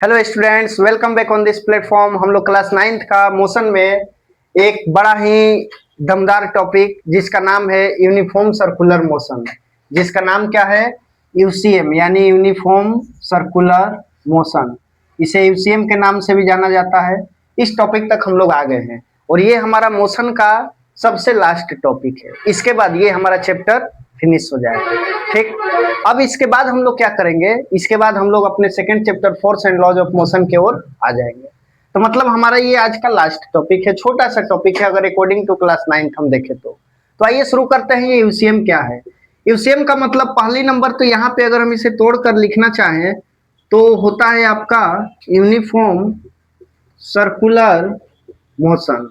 Hello students, welcome back on this platform. हम लोग class 9th का मोशन में एक बड़ा ही दमदार टॉपिक जिसका नाम है यूनिफॉर्म सर्कुलर मोशन, जिसका नाम क्या है? यूसीएम यानी यूनिफॉर्म सर्कुलर मोशन। इसे यूसीएम के नाम से भी जाना जाता है। इस टॉपिक तक हम लोग आ गए हैं और ये हमारा मोशन का सबसे लास्ट टॉपिक है। इसके बाद ये हमारा चैप्टर फिनिश हो जाएगा। ठीक, अब इसके बाद हम लोग क्या करेंगे? इसके बाद हम लोग अपने second chapter force and laws of motion की ओर आ जाएंगे। तो मतलब हमारा ये आज का लास्ट टॉपिक है, छोटा सा टॉपिक है अगर अकॉर्डिंग टू क्लास 9 हम देखें तो आइए शुरू करते हैं। ये यूसीएम क्या है? यूसीएम का मतलब पहली नंबर तो यहाँ पे अगर हम इसे तोड़कर लिखना चाहें तो होता है आपका यूनिफॉर्म सर्कुलर मोशन।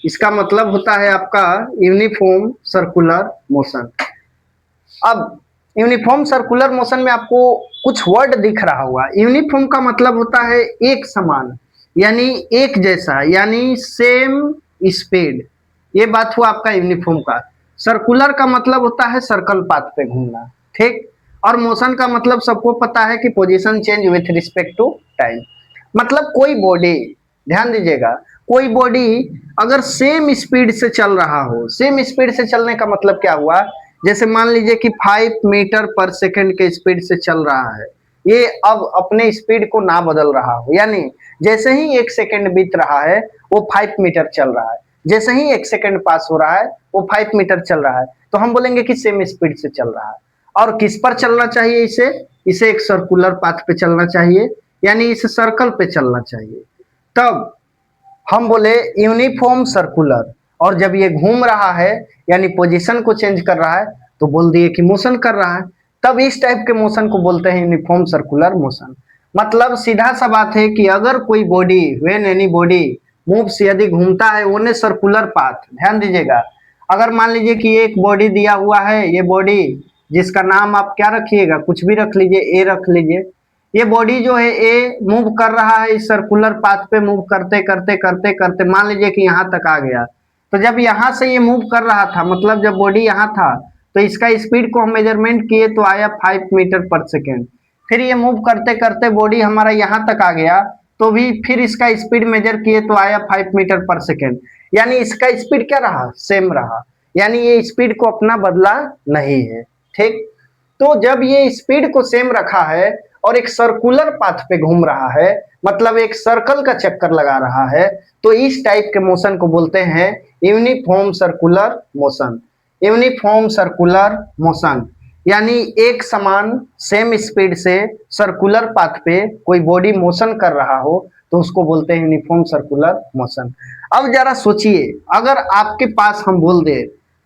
इसका मतलब होता है आपका यूनिफॉर्म सर्कुलर मोशन। अब यूनिफॉर्म सर्कुलर मोशन में आपको कुछ वर्ड दिख रहा होगा। यूनिफॉर्म का मतलब होता है एक समान, यानी एक जैसा, यानी सेम स्पीड। ये बात हुआ आपका यूनिफॉर्म का। सर्कुलर का मतलब होता है सर्कल पाथ पे घूमना। ठीक, और मोशन का मतलब सबको पता है कि position change with respect to time. मतलब कोई बॉडी, ध्यान दीजिएगा, कोई बॉडी अगर सेम स्पीड से चल रहा हो, सेम स्पीड से चलने का मतलब क्या हुआ? जैसे मान लीजिए कि 5 मीटर पर सेकंड के स्पीड से चल रहा है, ये अब अपने स्पीड को ना बदल रहा हो, यानी जैसे ही 1 सेकंड बीत रहा है वो 5 मीटर चल रहा है, जैसे ही 1 सेकंड पास हो रहा है वो 5 मीटर चल रहा है, तो हम बोलेंगे कि सेम स्पीड से चल रहा है। और किस पर चलना चाहिए? इसे एक सर्कुलर पाथ पे चलना चाहिए, यानी इसे सर्कल पे चलना चाहिए। तब हम बोले यूनिफॉर्म सर्कुलर। और जब ये घूम रहा है यानी पोजीशन को चेंज कर रहा है तो बोल दिए कि मोशन कर रहा है। तब इस टाइप के मोशन को बोलते हैं यूनिफॉर्म सर्कुलर मोशन। मतलब सीधा सा बात है कि अगर कोई body, when any body moves, यदि घूमता है ओन ए सर्कुलर पाथ, ध्यान दीजिएगा, अगर मान लीजिए कि एक बॉडी दिया हुआ है, ये बॉडी जिसका नाम आप क्या रखिएगा, कुछ भी रख लीजिए, ए रख लीजिए। ये बॉडी जो है ए मूव कर रहा है इस सर्कुलर पाथ पे, मूव करते करते करते करते मान लीजिए कि यहाँ तक आ गया। तो जब यहाँ से ये मूव कर रहा था, मतलब जब बॉडी यहाँ था तो इसका स्पीड को हम मेजरमेंट किए तो आया 5 मीटर पर सेकेंड। फिर ये मूव करते करते बॉडी हमारा यहाँ तक आ गया तो भी फिर इसका स्पीड मेजर किए तो आया 5 मीटर पर सेकेंड, यानी इसका स्पीड क्या रहा? सेम रहा, यानी ये स्पीड को अपना बदला नहीं है। ठीक, तो जब ये स्पीड को सेम रखा है और एक सर्कुलर पाथ पे घूम रहा है, मतलब एक सर्कल का चक्कर लगा रहा है, तो इस टाइप के मोशन को बोलते हैं uniform circular motion. Uniform circular motion यानी एक समान सेम स्पीड से सर्कुलर पाथ पे कोई बॉडी मोशन कर रहा हो तो उसको बोलते हैं यूनिफॉर्म सर्कुलर मोशन। अब जरा सोचिए, अगर आपके पास हम बोल दे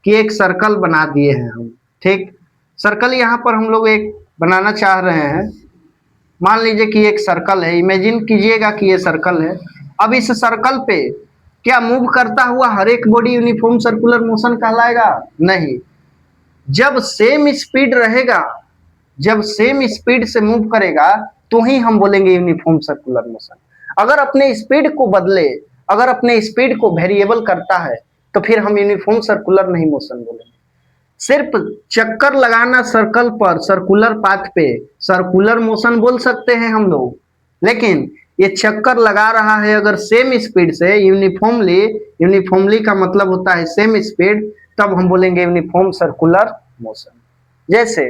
कि एक सर्कल बना दिए हैं हम, ठीक, सर्कल यहाँ पर हम लोग एक बनाना चाह रहे हैं। मान लीजिए कि एक सर्कल है, इमेजिन कीजिएगा कि ये सर्कल है। अब इस सर्कल पे क्या मूव करता हुआ हर एक बॉडी यूनिफॉर्म सर्कुलर मोशन कहलाएगा? नहीं। जब सेम स्पीड रहेगा, जब सेम स्पीड से मूव करेगा तो ही हम बोलेंगे यूनिफॉर्म सर्कुलर मोशन। अगर अपने स्पीड को बदले, अगर अपने स्पीड को वेरिएबल करता है तो फिर हम यूनिफॉर्म सर्कुलर नहीं मोशन बोलेंगे। सिर्फ चक्कर लगाना सर्कल पर, सर्कुलर पाथ पे, सर्कुलर मोशन बोल सकते हैं हम लोग। लेकिन ये चक्कर लगा रहा है अगर सेम स्पीड से, यूनिफॉर्मली, यूनिफॉर्मली का मतलब होता है सेम स्पीड, तब हम बोलेंगे यूनिफॉर्म सर्कुलर मोशन। जैसे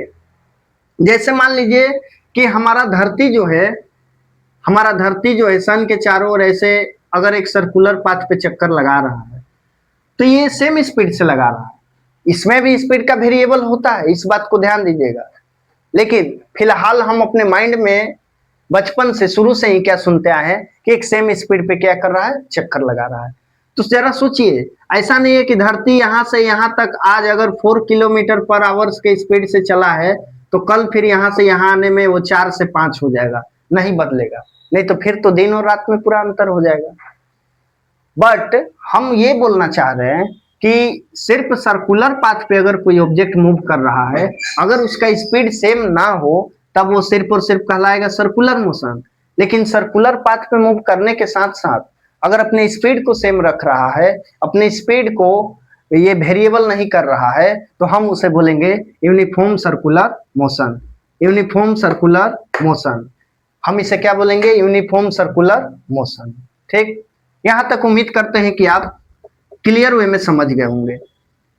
जैसे मान लीजिए कि हमारा धरती जो है सन के चारों ओर ऐसे अगर एक सर्कुलर पाथ पे चक्कर लगा रहा है तो ये सेम स्पीड से लगा रहा है। इसमें भी स्पीड का वेरिएबल होता है, इस बात को ध्यान दीजिएगा। लेकिन फिलहाल हम अपने माइंड में बचपन से, शुरू से ही क्या सुनते आए हैं कि एक सेम स्पीड पे क्या कर रहा है? चक्कर लगा रहा है। तो जरा सोचिए, ऐसा नहीं है कि धरती यहाँ से यहाँ तक आज अगर 4 किलोमीटर पर आवर्स के स्पीड से चला है तो कल फिर यहाँ से यहाँ आने में वो 4 से 5 हो जाएगा, नहीं बदलेगा। नहीं तो फिर तो दिन और रात में पूरा अंतर हो जाएगा। बट हम ये बोलना चाह रहे हैं कि सिर्फ सर्कुलर पाथ पे अगर कोई ऑब्जेक्ट मूव कर रहा है, अगर उसका स्पीड सेम ना हो तब वो सिर्फ और सिर्फ कहलाएगा सर्कुलर मोशन। लेकिन सर्कुलर पाथ पे मूव करने के साथ साथ अगर अपने स्पीड को सेम रख रहा है, अपने स्पीड को ये वेरिएबल नहीं कर रहा है, तो हम उसे बोलेंगे uniform circular motion. Uniform circular motion. हम इसे क्या बोलेंगे, यूनिफॉर्म सर्कुलर मोशन। ठीक, यहां तक उम्मीद करते हैं कि आप क्लियर वे में समझ गए होंगे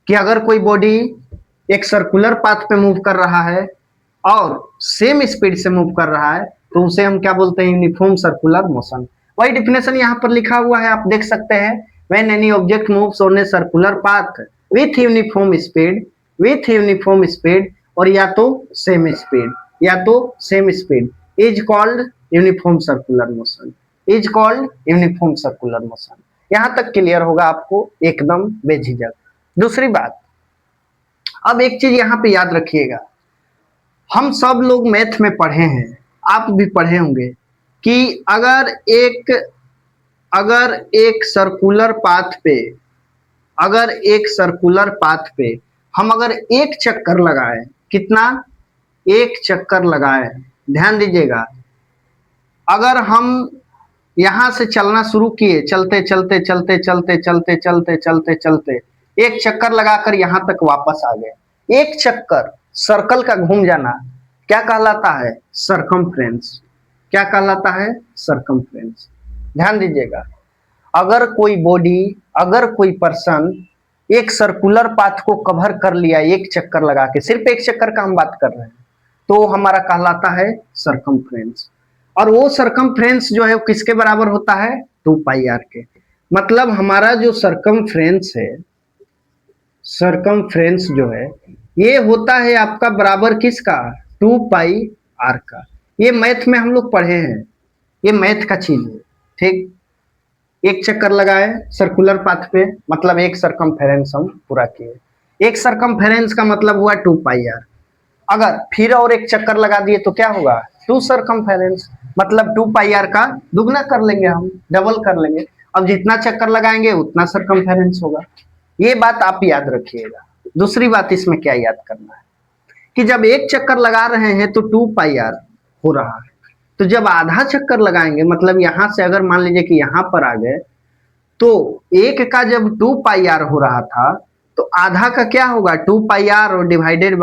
कि अगर कोई बॉडी एक सर्कुलर पाथ पे मूव कर रहा है और सेम स्पीड से मूव कर रहा है तो उसे हम क्या बोलते हैं, यूनिफॉर्म सर्कुलर मोशन। वही डिफिनेशन यहाँ पर लिखा हुआ है, आप देख सकते हैं, when any object moves on a circular path with uniform speed और या तो same speed, is called uniform circular motion, यहां तक क्लियर होगा आपको एकदम बेझिझक। दूसरी बात, अब एक चीज यहां पे याद रखिएगा, हम सब लोग मैथ में पढ़े हैं, आप भी पढ़े होंगे कि अगर एक सर्कुलर पाथ पे हम अगर एक चक्कर लगाए, कितना, एक चक्कर लगाए, ध्यान दीजिएगा, अगर हम यहां से चलना शुरू किए, चलते चलते चलते चलते चलते चलते चलते चलते एक चक्कर लगाकर यहां तक वापस आ गए, एक चक्कर सर्कल का घूम जाना क्या कहलाता है, सरकमफ्रेंस। क्या कहलाता है, सरकमफ्रेंस। ध्यान दीजिएगा, अगर कोई पर्सन एक सर्कुलर पाथ को कवर कर लिया एक चक्कर लगा के, सिर्फ एक चक्कर का हम बात कर रहे हैं, तो हमारा कहलाता है सरकमफ्रेंस। और वो सरकमफ्रेंस जो है वो किसके बराबर होता है, 2πr के। मतलब हमारा जो सरकमफ्रेंस जो है ये होता है आपका बराबर किसका, 2πr का। ये मैथ में हम लोग पढ़े हैं, ये मैथ का चीज है। ठीक, एक चक्कर लगाए सर्कुलर पाथ पे, मतलब एक सरकमफेरेंस हम पूरा किए, एक सरकमफेरेंस का मतलब हुआ 2πr। अगर फिर और एक चक्कर लगा दिए तो क्या होगा, 2 सरकमफेरेंस, मतलब 2πr का दुगना कर लेंगे, हम डबल कर लेंगे। अब जितना चक्कर लगाएंगे उतना सरकमफेरेंस होगा, ये बात आप याद रखिएगा। दूसरी बात इसमें क्या याद करना है कि जब एक चक्कर लगा रहे हैं तो 2πr हो रहा है, तो जब आधा चक्कर लगाएंगे, मतलब यहां से अगर मान लीजिए कि यहां पर आ गए, तो एक का जब 2πr हो रहा था तो आधा का क्या होगा, 2πr और डिवाइडेड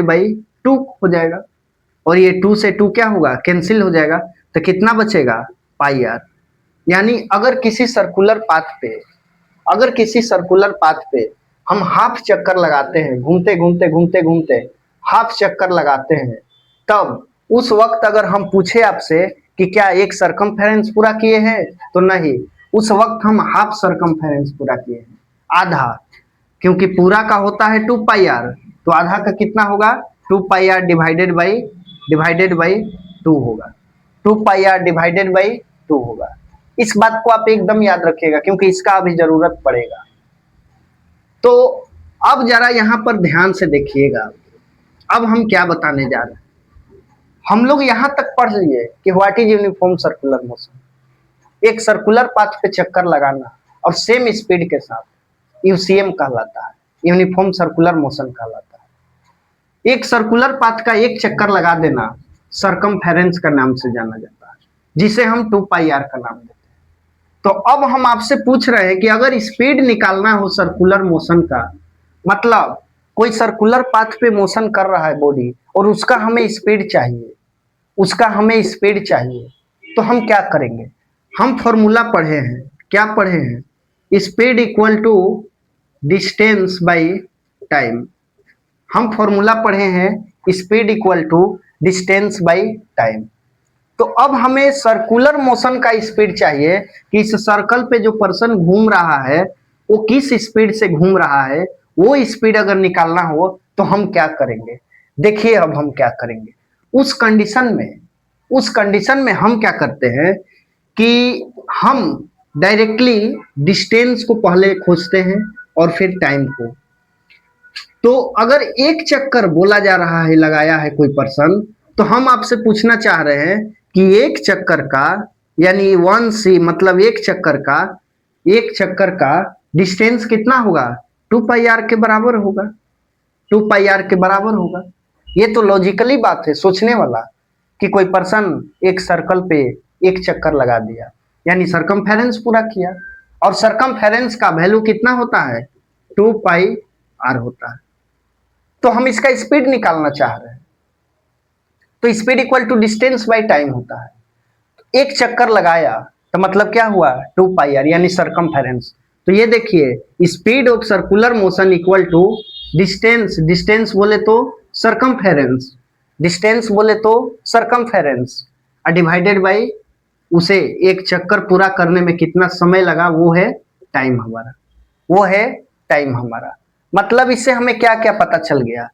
बाई 2 हो जाएगा, और ये 2 से 2 क्या होगा, कैंसिल हो जाएगा, तो कितना बचेगा, πr। यानी अगर किसी सर्कुलर पाथ पे हम हाफ चक्कर लगाते हैं, घूमते घूमते घूमते घूमते हाफ चक्कर लगाते हैं, तब उस वक्त अगर हम पूछे आपसे कि क्या एक सरकमफेरेंस पूरा किए हैं, तो नहीं, उस वक्त हम हाफ सरकमफेरेंस पूरा किए हैं, आधा, क्योंकि पूरा का होता है 2πr, तो आधा का कितना होगा, 2πr डिवाइडेड बाई 2 होगा, 2πr डिवाइडेड बाई 2 होगा। इस बात को आप एकदम याद रखिएगा क्योंकि इसका अभी जरूरत पड़ेगा। तो अब जरा यहां पर ध्यान से देखिएगा, अब हम क्या बताने जा रहे हैं। हम लोग यहां तक पढ़ लिए कि what is uniform circular motion, एक सर्कुलर पाथ पे चक्कर लगाना और सेम स्पीड के साथ, यूसीएम कहलाता है, यूनिफॉर्म सर्कुलर मोशन कहलाता है। एक सर्कुलर पाथ का एक चक्कर लगा देना सरकमफेरेंस का नाम से जाना जाता है, जिसे हम 2πr का नाम देते हैं। तो अब हम आपसे पूछ रहे हैं कि अगर स्पीड निकालना हो सर्कुलर मोशन का, मतलब कोई सर्कुलर पाथ पे मोशन कर रहा है बॉडी और उसका हमें स्पीड चाहिए, तो हम क्या करेंगे, हम फॉर्मूला पढ़े हैं, क्या पढ़े हैं, speed equal to distance by time. हम फॉर्मूला पढ़े हैं speed equal to distance by time. तो अब हमें सर्कुलर मोशन का स्पीड चाहिए कि इस सर्कल पे जो पर्सन घूम रहा है वो किस स्पीड से घूम रहा है, वो स्पीड अगर निकालना हो तो हम क्या करेंगे। देखिए अब हम क्या करेंगे, उस कंडीशन में हम क्या करते हैं कि हम डायरेक्टली डिस्टेंस को पहले खोजते हैं और फिर टाइम को। तो अगर एक चक्कर बोला जा रहा है, लगाया है कोई पर्सन, तो हम आपसे पूछना चाह रहे हैं कि एक चक्कर का, यानी 1c, मतलब एक चक्कर का डिस्टेंस कितना होगा, 2πr के बराबर होगा, 2πr के बराबर होगा। ये तो लॉजिकली बात है, सोचने वाला, कि कोई पर्सन एक सर्कल पे एक चक्कर लगा दिया, यानी सरकमफेरेंस पूरा किया, और सरकमफेरेंस का वैल्यू कितना होता है, 2πr होता है। तो हम इसका स्पीड निकालना चाह रहे हैं। तो speed equal to distance by time होता है। एक चक्कर लगाया तो मतलब क्या हुआ, 2πr यानी सरकमफेरेंस। तो ये देखिए speed of circular motion equal to distance, distance बोले तो सरकमफेरेंस, डिस्टेंस बोले तो सरकमफेरेंस डिवाइडेड बाय उसे एक चक्कर पूरा करने में कितना समय लगा, वो है टाइम हमारा, वो है टाइम हमारा। मतलब इससे हमें क्या क्या पता चल गया,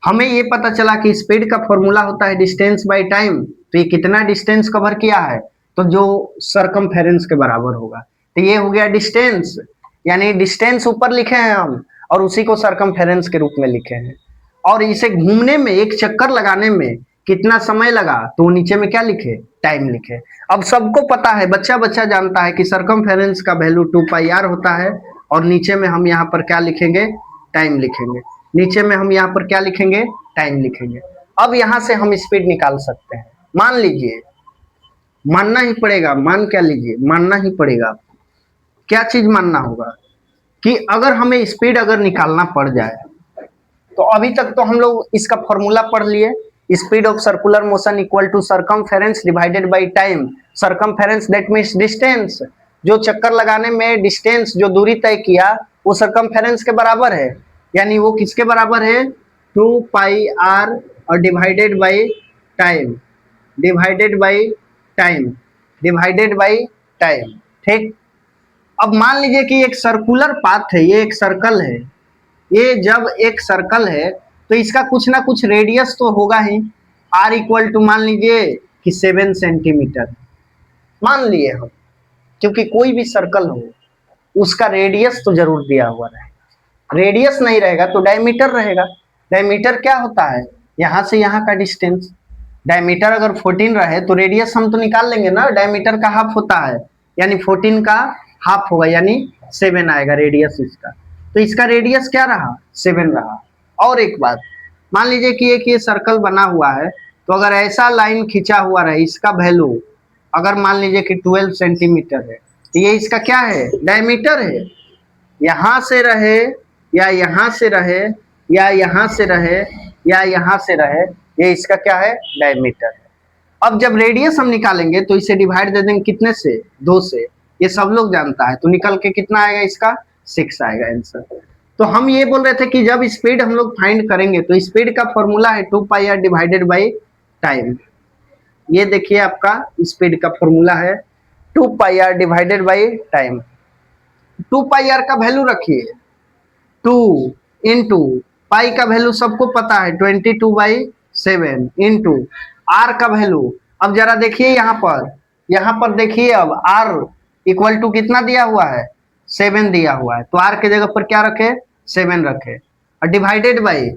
हमें ये पता चला कि स्पीड का फॉर्मूला होता है डिस्टेंस बाय टाइम। तो ये कितना डिस्टेंस कवर किया है, तो जो सरकमफेरेंस के बराबर होगा। तो ये हो गया डिस्टेंस, यानी डिस्टेंस ऊपर लिखे हैं हम और उसी को सरकमफेरेंस के रूप में लिखे हैं। और इसे घूमने में, एक चक्कर लगाने में कितना समय लगा, तो नीचे में क्या लिखे, टाइम लिखे। अब सबको पता है, बच्चा बच्चा जानता है कि सरकमफेरेंस का वैल्यू 2πr होता है और नीचे में हम यहाँ पर क्या लिखेंगे, टाइम लिखेंगे। नीचे में हम यहाँ पर क्या लिखेंगे, टाइम लिखेंगे। अब यहाँ से हम स्पीड निकाल सकते हैं। मान लीजिए, मानना ही पड़ेगा, मान क्या लीजिए, मानना ही पड़ेगा। क्या चीज मानना होगा कि अगर हमें स्पीड अगर निकालना पड़ जाए, तो अभी तक तो हम लोग इसका फॉर्मूला पढ़ लिए, speed of circular motion equal to circumference divided by time. Circumference that means distance, जो चक्कर लगाने में डिस्टेंस, जो दूरी तय किया वो सरकमफेरेंस के बराबर है, यानी वो किसके बराबर है, 2πr और divided by time, divided by time, divided by time. ठीक। अब मान लीजिए कि एक सर्कुलर पाथ है, ये एक सर्कल है, ये जब एक सर्कल है तो इसका कुछ ना कुछ रेडियस तो होगा ही। r इक्वल टू मान लीजिए कि 7 सेंटीमीटर मान लिए हम, क्योंकि कोई भी सर्कल हो उसका रेडियस तो जरूर दिया हुआ रहेगा। रेडियस नहीं रहेगा तो डायमीटर रहेगा। डायमीटर क्या होता है, यहाँ से यहाँ का डिस्टेंस। डायमीटर अगर 14 रहे तो रेडियस हम तो निकाल लेंगे ना, डायमीटर का हाफ होता है, यानी 14 का हाफ होगा, यानी 7 आएगा रेडियस इसका। तो इसका रेडियस क्या रहा, 7 रहा। और एक बात, मान लीजिए कि एक ये सर्कल बना हुआ है, तो अगर ऐसा लाइन खींचा हुआ रहे, इसका वैल्यू अगर मान लीजिए कि 12 सेंटीमीटर है, तो ये इसका क्या है, डायमीटर है। यहाँ से रहे या यहाँ से रहे या यहाँ से रहे या यहाँ से रहे, ये इसका क्या है, डायमीटर है। अब जब रेडियस हम निकालेंगे तो इसे डिवाइड दे देंगे कितने से, 2 से, ये सब लोग जानता है। तो निकल के कितना आएगा इसका, 6 आएगा आंसर। तो हम ये बोल रहे थे कि जब स्पीड हम लोग फाइंड करेंगे तो स्पीड का फॉर्मूला है 2πr डिवाइडेड बाय टाइम। ये देखिए आपका स्पीड का फॉर्मूला है 2πr divided by time. 2πr का वैल्यू रखिए 2 इंटू पाई का वैल्यू सबको पता है 22/7 इंटू आर का वैल्यू। अब जरा देखिए यहाँ पर देखिए, अब आर इक्वल टू कितना दिया हुआ है, 7 दिया हुआ है। तो आर के जगह पर क्या रखे, 7 रखे। और डिवाइडेड बाई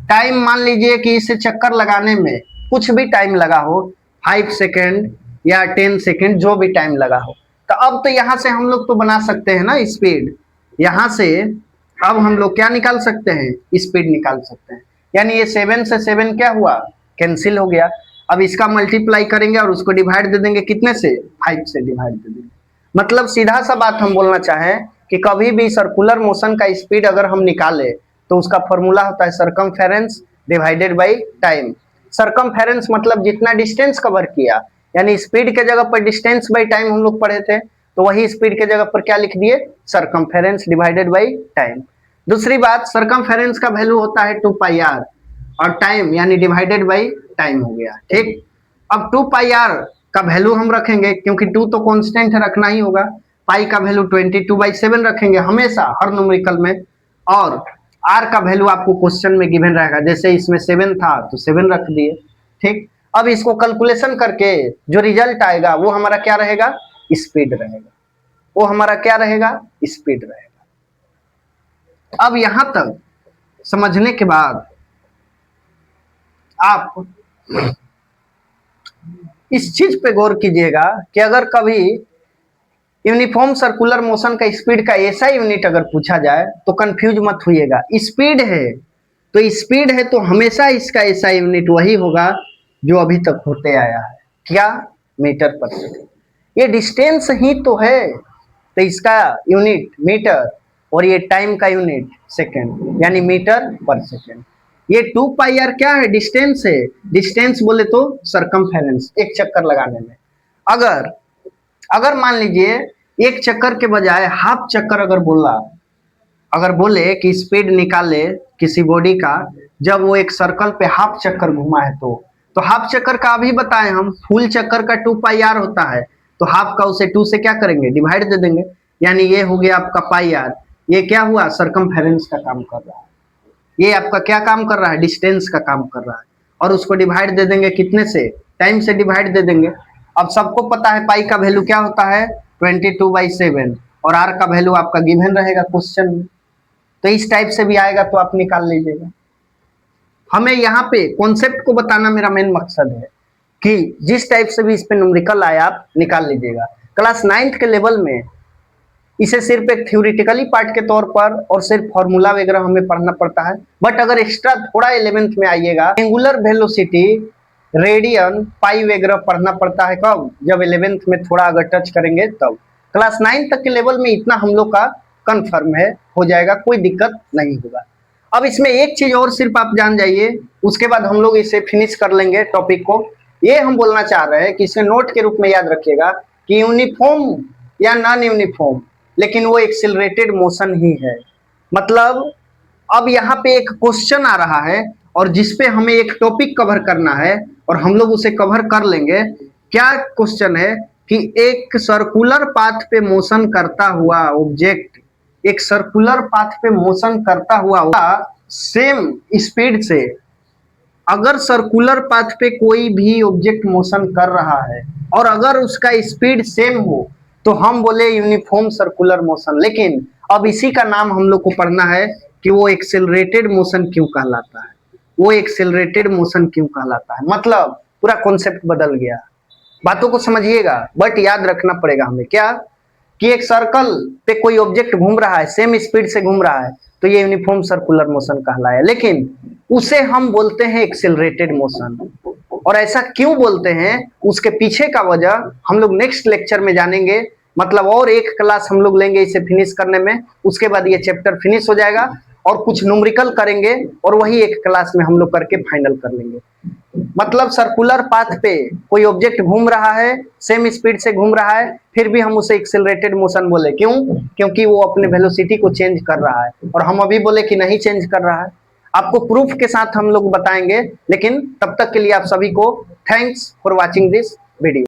टाइम, मान लीजिए कि इसे चक्कर लगाने में कुछ भी टाइम लगा हो, 5 सेकेंड या 10 सेकेंड, जो भी टाइम लगा हो। तो अब तो यहाँ से हम लोग तो बना सकते हैं ना स्पीड, यहाँ से अब हम लोग क्या निकाल सकते हैं, स्पीड निकाल सकते हैं। यानी ये 7 से 7 क्या हुआ, कैंसिल हो गया। अब इसका मल्टीप्लाई करेंगे और उसको डिवाइड दे देंगे कितने से, 5 से डिवाइड दे देंगे। मतलब सीधा सा बात हम बोलना चाहें कि कभी भी सर्कुलर मोशन का स्पीड अगर हम निकाले तो उसका फॉर्मूला होता है circumference divided by time. Circumference मतलब जितना डिस्टेंस कवर किया, यानी स्पीड के जगह पर डिस्टेंस बाय टाइम हम लोग पढ़े थे, तो वही स्पीड के जगह पर क्या लिख दिए, सरकमफेरेंस डिवाइडेड बाय टाइम। दूसरी बात, सरकमफेरेंस का वैल्यू होता है 2πr और टाइम यानी डिवाइडेड बाय टाइम हो गया। ठीक। अब 2πr का वैल्यू हम रखेंगे, क्योंकि 2 तो कांस्टेंट है, रखना ही होगा। पाई का वैल्यू 22/7 रखेंगे हमेशा हर न्यूमेरिकल में। और r का वैल्यू आपको क्वेश्चन में गिवन रहेगा, जैसे इसमें 7 था तो 7 रख दिए। ठीक। अब इसको कैलकुलेशन करके जो रिजल्ट आएगा वो हमारा क्या रहेगा, स्पीड रहेगा। वो हमारा क्या रहेगा, स्पीड रहेगा। अब यहां तक समझने के बाद आप इस चीज पे गौर कीजिएगा कि अगर कभी यूनिफॉर्म सर्कुलर मोशन का स्पीड का ऐसा यूनिट अगर पूछा जाए तो कंफ्यूज मत होइएगा। स्पीड है तो स्पीड है तो हमेशा इसका ऐसा यूनिट वही होगा जो अभी तक होते आया है, क्या, मीटर पर सेकेंड। ये डिस्टेंस ही तो है, तो इसका यूनिट मीटर और ये टाइम का यूनिट सेकेंड, यानी मीटर पर सेकेंड। ये 2 पाई आर क्या है? डिस्टेंस है। डिस्टेंस बोले तो सरकमफेरेंस, एक चक्कर लगाने में। अगर अगर मान लीजिए एक चक्कर के बजाय हाफ चक्कर अगर बोले कि स्पीड निकाले किसी बॉडी का जब वो एक सर्कल पे हाफ चक्कर घुमा है तो हाफ चक्कर का अभी बताए हम, फुल चक्कर का 2 पाई आर होता है, तो हाफ का उसे 2 से क्या करेंगे? डिवाइड दे देंगे। यानी ये हो गया आपका पाई आर। ये क्या हुआ? सरकमफेरेंस का काम कर रहा है। ये आपका क्या काम कर रहा है? डिस्टेंस का काम कर रहा है। और उसको डिवाइड दे देंगे कितने से? टाइम से डिवाइड दे देंगे। अब सबको पता है पाई का वैल्यू क्या होता है? 22/7, और आर का वैल्यू आपका गिवन रहेगा क्वेश्चन में। तो इस टाइप से भी आएगा तो आप निकाल लीजिएगा। हमें यहाँ पे कॉन्सेप्ट को बताना मेरा मेन मकसद है कि जिस टाइप से भी इस पे न्यूमेरिकल आया आप निकाल लीजिएगा। क्लास 9th के लेवल में इसे सिर्फ एक थ्योरेटिकली पार्ट के तौर पर और सिर्फ फॉर्मूला वगैरह हमें पढ़ना पड़ता है। बट अगर एक्स्ट्रा थोड़ा 11th में आइएगा, एंगुलर वेलोसिटी, रेडियन, पाई वगैरह पढ़ना पड़ता है। कब? जब 11th में थोड़ा अगर टच करेंगे तब। क्लास 9 तक के लेवल में इतना हम लोग का कंफर्म है, हो जाएगा, कोई दिक्कत नहीं होगा। अब इसमें एक चीज और सिर्फ आप जान जाइए, उसके बाद हम लोग इसे फिनिश कर लेंगे टॉपिक को। ये हम बोलना चाह रहे हैं कि इसे नोट के रूप में याद रखिएगा कि यूनिफॉर्म या नॉन यूनिफॉर्म, लेकिन वो एक्सिलरेटेड मोशन ही है। मतलब अब यहाँ पे एक क्वेश्चन आ रहा है और जिसपे हमें एक टॉपिक कवर करना है और हम लोग उसे कवर कर लेंगे। क्या क्वेश्चन है कि एक सर्कुलर पाथ पे मोशन करता हुआ ऑब्जेक्ट, एक सर्कुलर पाथ पे मोशन करता हुआ सेम स्पीड से, अगर सर्कुलर पाथ पे कोई भी ऑब्जेक्ट मोशन कर रहा है और अगर उसका स्पीड सेम हो तो हम बोले यूनिफॉर्म सर्कुलर मोशन। लेकिन अब इसी का नाम हम लोग को पढ़ना है कि वो एक्सेलरेटेड मोशन क्यों कहलाता है, वो एक्सेलरेटेड मोशन क्यों कहलाता है। मतलब पूरा कॉन्सेप्ट बदल गया। बातों को समझिएगा, बट याद रखना पड़ेगा हमें क्या कि एक सर्कल पे कोई ऑब्जेक्ट घूम रहा है, सेम स्पीड से घूम रहा है, तो ये यूनिफॉर्म सर्कुलर मोशन कहलाया। लेकिन उसे हम बोलते हैं एक्सेलरेटेड मोशन। और ऐसा क्यों बोलते हैं, उसके पीछे का वजह हम लोग नेक्स्ट लेक्चर में जानेंगे। मतलब और एक क्लास हम लोग लेंगे इसे फिनिश करने में, उसके बाद ये चैप्टर फिनिश हो जाएगा और कुछ न्यूमेरिकल करेंगे और वही एक क्लास में हम लोग करके फाइनल कर लेंगे। मतलब सर्कुलर पाथ पे कोई ऑब्जेक्ट घूम रहा है, सेम स्पीड से घूम रहा है, फिर भी हम उसे एक्सेलरेटेड मोशन बोले। क्यों? क्योंकि वो अपने वेलोसिटी को चेंज कर रहा है और हम अभी बोले कि नहीं चेंज कर रहा है। आपको प्रूफ के साथ हम लोग बताएंगे, लेकिन तब तक के लिए आप सभी को thanks for watching this video.